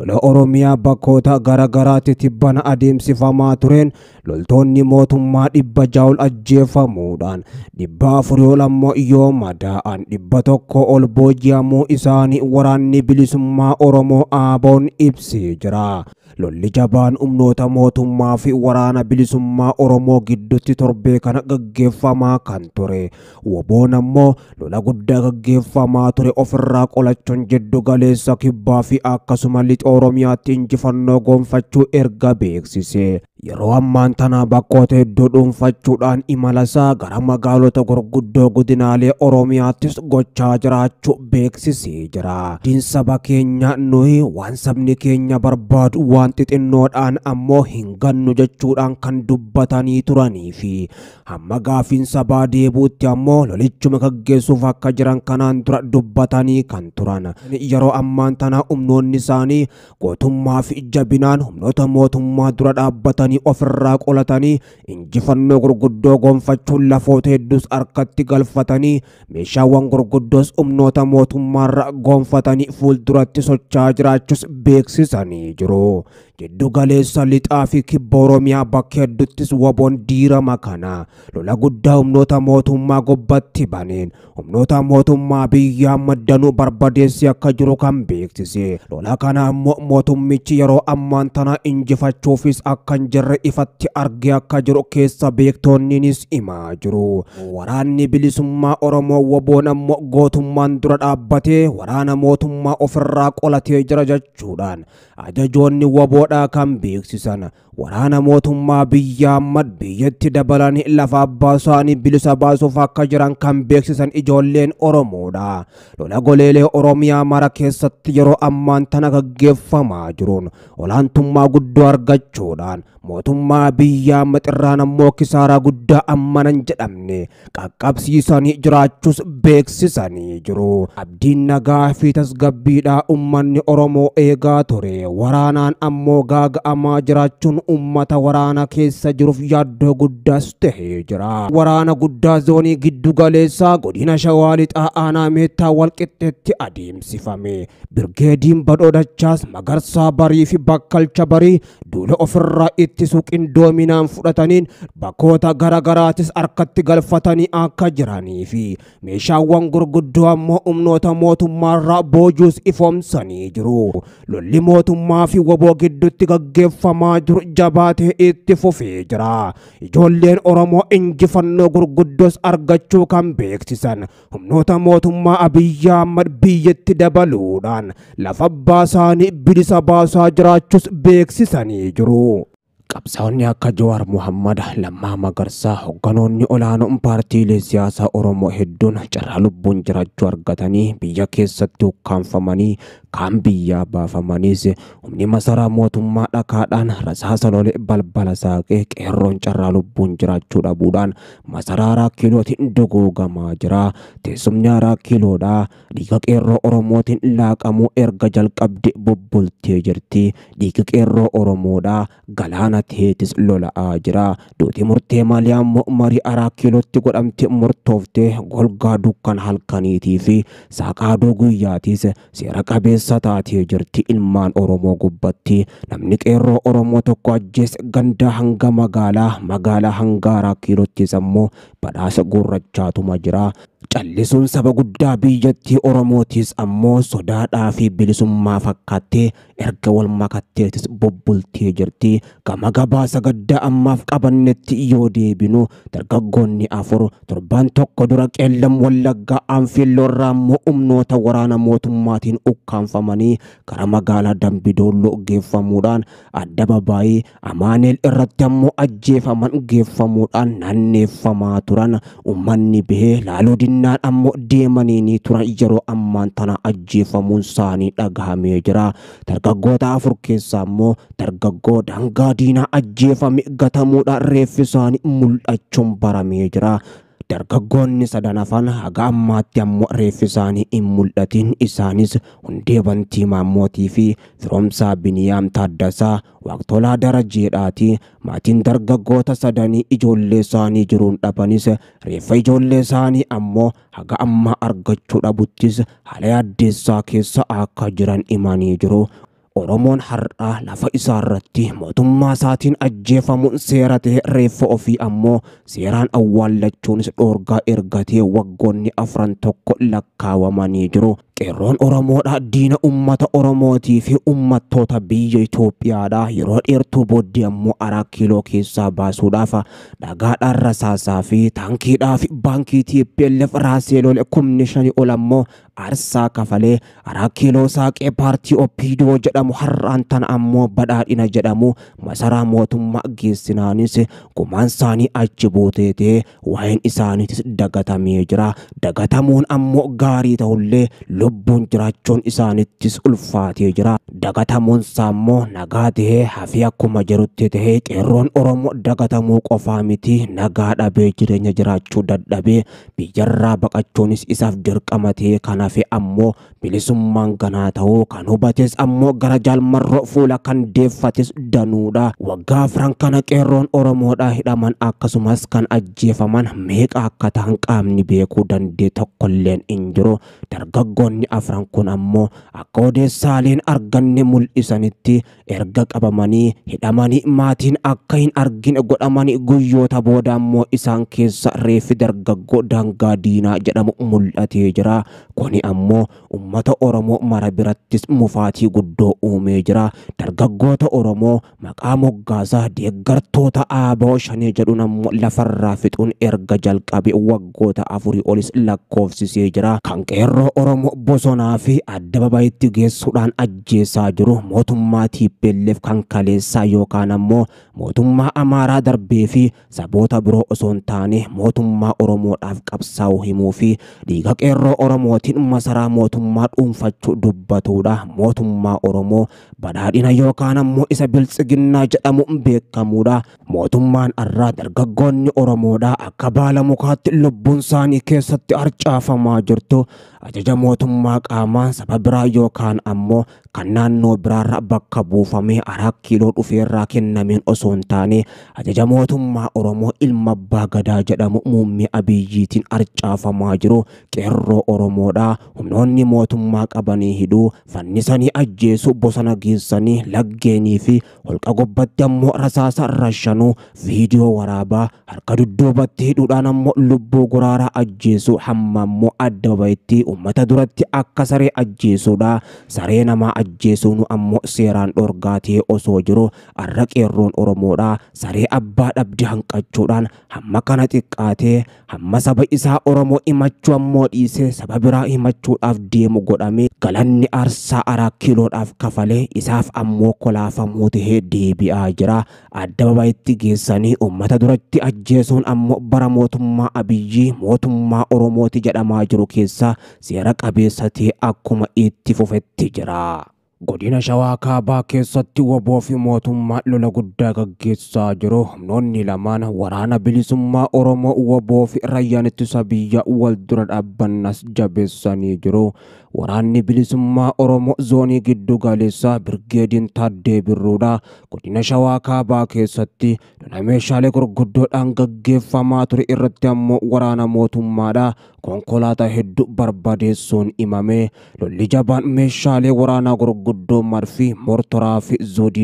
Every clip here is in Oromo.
lola Oromiyaa bakkoota garagaraatti tibbana adeemsifamaa tureen loltoonni mootummaa 600 ol ajjeefamuudhaan 400 ammoo yoo madaa'an 100 ol booji'amuu isaanii waraanni bilisummaa Oromoo ABO'n ibsee jira. Lolli jabaan humnoota mootummaa fi waraana bilisummaa Oromoo gidduutti torbee kana gaggeeffamaa kan ture. WBO'n ammoo lola guddaa gaggeeffamaa ture ofirraa qolachuun jiddu galeessa kibbaa fi akkasuma lixa Oromiyaatti injifannoo gonfachuu erga beeksise. Yeroo ammaan tana bakkoota hedduu dhuunfachuudhaan imalasaa gara magaalota gurguddoo godinaalee Oromiyaattis gochaa jiraachuu beeksisee jira. Dinsaba keenya nuyi waan sabni keenya barbaadu waan xixinnoodhaan ammoo hin gannu jechuudhaan kan dubbatanii turanii fi hamma gaafiin sabaa deebuutti ammoo lolichuma gaggeessuuf akka jiran kanaan dura dubbatanii kan turan. Yeroo ammaan tana humnoonni isaanii gootummaa fi jabinaan humnoota mootummaa dura dhaabbatanii ofirraa qolatanii injifannoo gurguddoo gonfachuun lafoota hedduus harkatti galfatanii meeshaawwan gurguddoos humnoota mootummaarra gonfatanii fuulduratti socho'aa jiraachuus beeksisanii jiru. Jiddu galeessa lixaa fi kibba Oromiyaa bakka hedduuttis WBO'n diirama kana lola guddaa humnoota mootummaa gobbatti baneen humnoota mootummaa biyyaa maddanuu barbadeessi akka jiru kan beeksise. Lola kana ammoo mootummichi yeroo ammaan tana injifachuufis akkan jirre ifatti argee akka jiru keessa beektonniinis himaa jiru. Waraanni bilisummaa Oromoo WBO'n ammoo gootummaan dura dhaabbatee waraana mootummaa ofirraa qolatee jira jechuudhaan ajajoonni WBO'dhaa kan beeksisan. Waraana mootummaa biyyaa biyyatti dabalanii lafa abbaa isaanii bilisa baasuuf akka jiran kan beeksisan ijoolleen Oromoodha. Lola goleelee Oromiyaa mara keessatti yeroo ammaan tana gaggeeffamaa jiruun olaantummaa guddoo argachuudhaan mootummaa biyyaa xirraan ammoo kisaaraa guddaa ammanan jedhamne qaqqabsiisanii jiraachuus beeksisanii jiru. Abdiin nagaa fi tasgabbiidhaa ummanni Oromoo eegaa ture. Waraanaan ammoo gaaga'amaa jiraachuun ummata waraana keessa jiruuf yaaddoo guddaas tahee jira. Waraana guddaa zoonii giddu galeessaa godina Shawaa Lixaa aanaa Meettaa Walqixxeetti adeemsifame. Birgeediin Badhoodachaas Magarsaa Barii fi Bakkalcha Barii duula ofirraa ittisuu qindoominaan fudhataniin bakkoota garagaraattis harkatti galfatanii akka jiranii fi meeshaawwan gurguddoo ammoo humnoota mootummaarraa boojuus ifoomsanii jiru. Lolli mootummaa fi WBO gidduutti gaggeeffamaa jiru jabaatee itti fufee jira. Ijoolleen Oromoo injifannoo gurguddoos argachuu kan beeksisan humnoota mootummaa Abiyyi Ahmad biyyatti dabaluudhaan lafa abbaa isaanii bilisa baasaa jiraachuus beeksisanii jiru. Qabsaa'onni akka Jawaar Mohammad, Lammaa Magarsaa, hogganoonni olaanoon paartiilee siyaasaa Oromoo hedduun carraa lubbuun jiraachuu argatanii biyya keessatti ukkaanfamanii kaan biyyaa baafamanis humni masaraa mootummaa dhakaadhaan rasaasa lolee balbala saaqee qeerroon carraa lubbuun jiraachuu dhabuudhaan masaraa Raakilootiin duguugamaa jira. Teessumni Raakiloodhaa dhiiga qeerroo Oromootiin laaqamuu erga jalqabde bubbultee jirti. Dhiiga qeerroo Oromoodhaa galaana teetis lola'aa jira. Duuti murtee malee ammoo marii Raakilootti godhamte murtooftee golgaa dukkan halkaniitii fi saaqaadoo guyyaatis seera qabeessa taatee jirti. Ilmaan Oromoo gubbatti namni qeerroo Oromoo tokko ajjeese gandaa hanga magaalaa hanga Raakilottis ammoo badhaasa gurrachaatuma jira. Callisuun saba guddaa biyyattii Oromootis ammoo sodaadhaa fi bilisummaa fakkaattee erga wal makatteetis bubbultee jirti. Gama gabaasa gaddaa ammaaf qabannetti yoo deebinu dargaggoonni 4 torban tokko dura Qeellam Wallaggaa Anfiilloorraa ammoo humnoota waraana mootummaatiin ukkaanfamanii gara magaalaa Dambidolloo geeffamuudhaan Addababaayii Amaaneel irratti ammoo ajjeefaman geeffamuudhaan naanneeffamaa turan. Ummanni bahee laaluu dinnaan ammoo deemanii turan yeroo ammaan tana ajjeefamuun isaanii dhagahamee jira. Dargaggoota 4 keessaa ammoo dargaggoo dangaa diinaa ajjeefame gatamuudhaan reeffi isaanii mul'achuun baramee jira. Dargaggoonni 3 hafan haga ammaatti ammoo reeffi isaanii hin mul'atin. Isaanis Hundee Bantii Maammootii fi Firoomsaa Biniyaam Taaddasaa Waaqtolaa Darajeedhaati. Maatiin dargaggoota 3 ijoollee isaanii jiruun dhabanis reeffa ijoollee isaanii ammoo haga amma argachuu dhabuttis haala yaaddeessaa keessa akka jiran himanii jiru. Oromoon har'aa lafa isaarratti mootummaa isaatiin ajjeefamuun seera ta'e reeffa ofii ammoo seeraan awwaallachuunis dhoorgaa ergatee waggoonni 41 lakkaawamanii jiru. Qeerroon Oromoodha diina ummata Oromootii fi ummattoota biyya Itoophiyaadha. Yeroo dheertuu booddee ammoo 4 kiiloo keessaa baasuudhaaf dhagaadhaan rasaasaa fi taankiidhaa fi baankii TPLF raasee lole 5,000 ol ammoo aarsaa kafalee 4 kiiloo saaqee paartii OPDO jedhamu har'aan tana ammoo badhaadhina jedhamu masaraa mootummaa geessinaanis gumaan isaanii achi buuteetee waa'een isaaniitis dagatamee jira. Dagatamuun ammoo gaarii ta'ullee lubbuun jiraachuun isaanittis ulfaatee jira. Dagatamuun saammoo nagaa ta'ee hafii akkuma jirutti ta'ee qeerroon Oromoo dagatamuu qofaa miti nagaa dhabee jireenya jiraachuu dadhabee biyyarraa baqachuunis isaaf dirqamatee kana fi ammoo bilisummaan ganaa ta'uu kan hubates ammoo gara jaalmarroo fuula kan deeffates danuudha. Waggaa afran kana qeerroon Oromoodhaa hidhaman akkasumas kan ajjeefaman meeqa akka ta'an qaamni beekuu danda'e tokkolleen hin jiru. Dargaggoonni afran kun ammoo akka odeessaaleen arganne mul'isanitti erga qabamanii hidhamanii maatiin akka hin argine godhamanii guyyoota booda ammoo isaan keessa reeffi dargaggoo Daangaa Diinaa jedhamu mul'atee jira. Kuni ammoo ummata Oromoo mara birattis mufaatii guddoo uumee jira. Dargaggoota Oromoo maqaa moggaasaa deeggartoota ABO shanee jedhuun ammoo lafarraa fixuun erga jalqabe waggoota 4 olis lakkoofsisee jira. Kan qeerroo Oromoo bosonaa fi adda babayitti geessuudhaan ajjeesaa jiru mootummaa TPLF kan kaleessaa yookaan ammoo mootummaa Amaaraa darbee fi saboota biroo osoo hin taane mootummaa Oromoodhaaf qabsaa'uu himuu fi dhiiga qeerroo Oromootiin masaraa mootummaa dhuunfachuu dubbatuudha. Mootummaa Oromoo badhaadhina yookaan ammoo isa biltsiginnaa jedhamu beekamuudha. Mootummaan arraa dargaggoonni Oromoodhaa akka baala mukaatti lubbuun isaanii keessatti harcaafamaa jirtu. Ajaja mootummaa qaamaa saba biraa yookaan ammoo kan naannoo biraarra bakka buufamee 4 kiiloo dhufeerraa kennameen osoo hin taane ajaja mootummaa Oromoo ilma abbaa gadaa jedhamu muummee Abiyyiitiin harcaafamaa jiru. Qeerroo Oromoodhaa humnoonni mootummaa qabanii hidhuu fannisanii ajjeesuu bosona geessanii laggeenii fi holqa gobbatti ammoo rasaasa rashanuu viidiyoo waraabaa harka dudduubatti hidhuudhaan ammoo lubbuu goraaraa ajjeesuu hamma ammoo adda babayitti ummata duratti akka saree ajjeesuudha. Saree namaa ajjeesuun ammoo seeraan dhorgaatee osoo jiru arra qeerroon Oromoodhaa saree abbaa dhabde hanqachuudhaan hamma kana xiqqaatee hamma saba isaa Oromoo himachuu ammoo dhiisee saba biraa himachuudhaaf deemu godhame galanni aarsaa 4 kiiloodhaaf kafalee isaaf ammoo kolaafamuu tahee deebi'aa jira. Adda babayitti geessanii ummata duratti ajjeesuun ammoo bara mootummaa Abiyyii mootummaa Oromooti jedhamaa jiru keessa seera qabeessa ta'e akkuma itti fufetti jira. Godina Shawaa Kaabaa keessatti waboo fi mootummaa lola guddaa gaggeessaa jiru. Humnoonni lamaan waraana bilisummaa Oromoo waboo fi raayyaan ittisa biyyaa wal dura dhaabbannas jabeessanii jiru. Waraanni bilisummaa Oromoo zoonii giddu galeessaa Birgeediin Taaddee Birruudha. Godina Shawaa Kaabaa keessatti lola meeshaalee gurguddoodhaan gaggeeffamaa ture irratti ammoo waraana mootummaadha. Konkolaataa hedduu barbadeessuun himame. Lolli jabaan meeshaalee waraanaa gurguddoo marfii mortoraa fi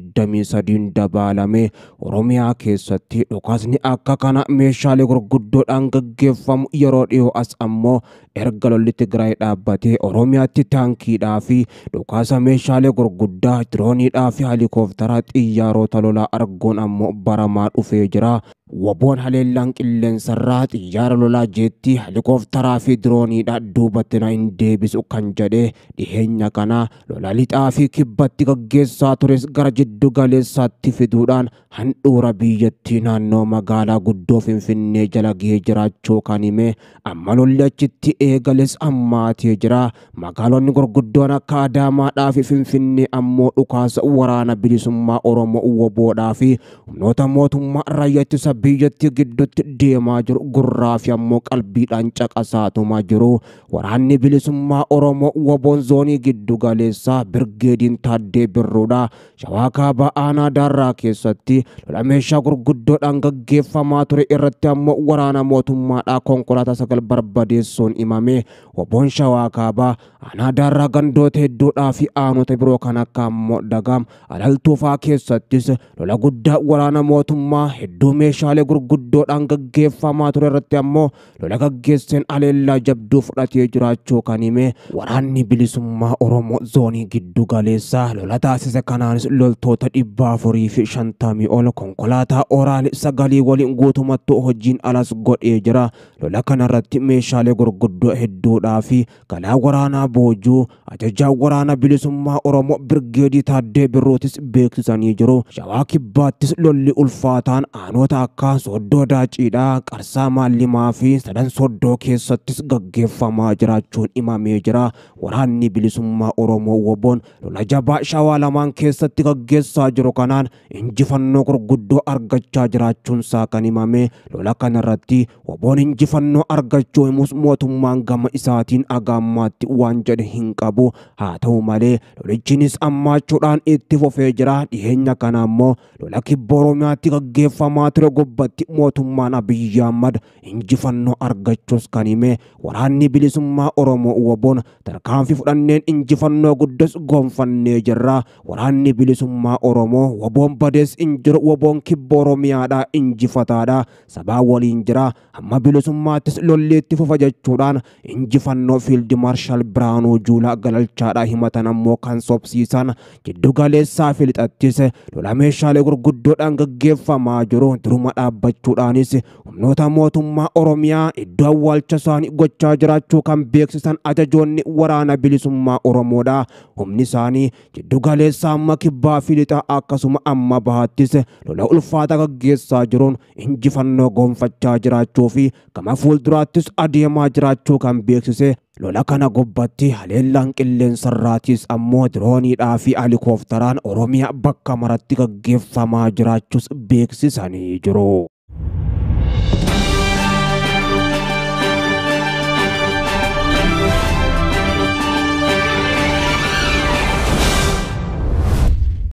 Zoo-23 dabalame. Oromiyaa keessatti dhukaasni akka kana meeshaalee gurguddoodhaan gaggeeffamu yeroo dhiyoo as ammoo erga lolli Tigraay dhaabbatee Oromiyaatti taankiidhaa fi dhukaasa meeshaalee gurguddaa dirooniidhaa fi helikooftara xiyyaarota lolaa arguun ammoo baramaa dhufee jira. Waboon haleellaan qilleensarraa xiyyaara lolaa jeetti helikooftara fi dirooniidhaa duubatti na hin deebisu kan jedhe dhiheenya kana lola lixaa fi kibbatti gaggeessaa tures gara jiddu galeessaatti fiduudhaan handhuura biyyattii naannoo magaalaa guddoo Finfinnee jala gahee jiraachuu kan hime. Amma lolli achitti eegales ammaatee jira. Magaalonni gurguddoon akka Adaamaadhaa fi Finfinnee ammoo dhukaasa waraana bilisummaa Oromoo waboodhaa fi humnoota mootummaa raayyaa ittisa biyyattii gidduutti deemaa jiru gurraa fi ammoo qalbiidhaan caqasaatumaa jiru. Waraanni bilisummaa Oromoo WBOn zoonii giddu galeessaa Birgeediin Taaddee Birruudha Shawaa Kaabaa aanaa Daarraa keessatti lola meeshaa gurguddoodhaan gaggeeffamaa ture irratti ammoo waraana mootummaadhaa konkolaataa 9 barbadeessuun himame. WBOn Shawaa Kaabaa aanaa Daarraa gandoota hedduudhaa fi aanota biroo kan akka ammoo Dagam Alaltuufaa keessattis lola guddaa waraana mootummaa hedduu meeshaalee gurguddoodhaan gaggeeffamaa ture irratti ammoo lola gaggeesseen aleellaa jabduu fudhatee jiraachuu kan hime. Waraanni bilisummaa Oromoo zoonii giddu galeessaa lola taasise kanaanis loltoota 450 ol konkolaataa oraali 9 waliin guutumatti hojiin alas godhee jira. Lola kanarratti meeshaalee gurguddoo hedduudhaa fi galaa waraanaa boojuu ajajaa waraana bilisummaa Oromoo Birgeedii Taaddee Birruutis beeksisanii jiru. Shawaa Kibbaattis lolli ulfaataan aanota akka Soddoo Daaciidhaa, Qarsaa Maallimaa fi Sadan Soddoo keessattis gaggeeffamaa jiraachuun himamee jira. Waraanni bilisummaa Oromoo WBOn lola jabaa Shawaa lamaan keessatti gaggeessaa jiru kanaan injifannoo gurguddoo argachaa jiraachuunsaa kan himame. Lola kanarratti WBOn injifannoo argachuu himus mootummaan gama isaatiin agaammaatti waan jedhe hin qabu. Haa ta'u malee lolichinis ammaachuudhaan itti fufee jira. Dhiheenya kana ammoo lola kibba Oromiyaatti gaggeeffamaa ture gubbatti mootummaan Abiyyi Ahmad injifannoo argachuus kan hime. Waraanni bilisummaa Oromoo WBOn tarkaanfii fudhanneen injifannoo guddas gonfannee jirra. Waraanni bilisummaa Oromoo WBOn badees injiru. WBOn kibba Oromiyaadhaa injifataadha. Sabaa waliin jira. Amma bilisummaattis lolli itti fufa jechuudhaan injifannoo Fiild Maarshaal Biraanuu Juulaa Galalchaadhaa himatan ammoo kan sobsiisan. Giddu galeessaa fi lixattis lola meeshaalee gurguddoodhaan gaggeeffamaa jiru. Duruma dhaabbachuudhaanis humnoota mootummaa Oromiyaa iddoo awwaalcha isaanii gochaa jiraachuu kan beeksisan ajajoonni waraana bilisummaa Oromoodha. Humni isaanii giddu galeessaa amma kibbaa fi lixa akkasuma amma bahattis lola ulfaataa gaggeessaa jiruun injifannoo gonfachaa jiraachuu fi gama fuulduraattis adeemaa jiraachuu kan beeksise. Lola kana gubbatti haleellaan qilleensarraatis ammoo dirooniidhaa fi helikoophteraan Oromiyaa bakka maratti gaggeeffamaa jiraachuus beeksisanii jiru.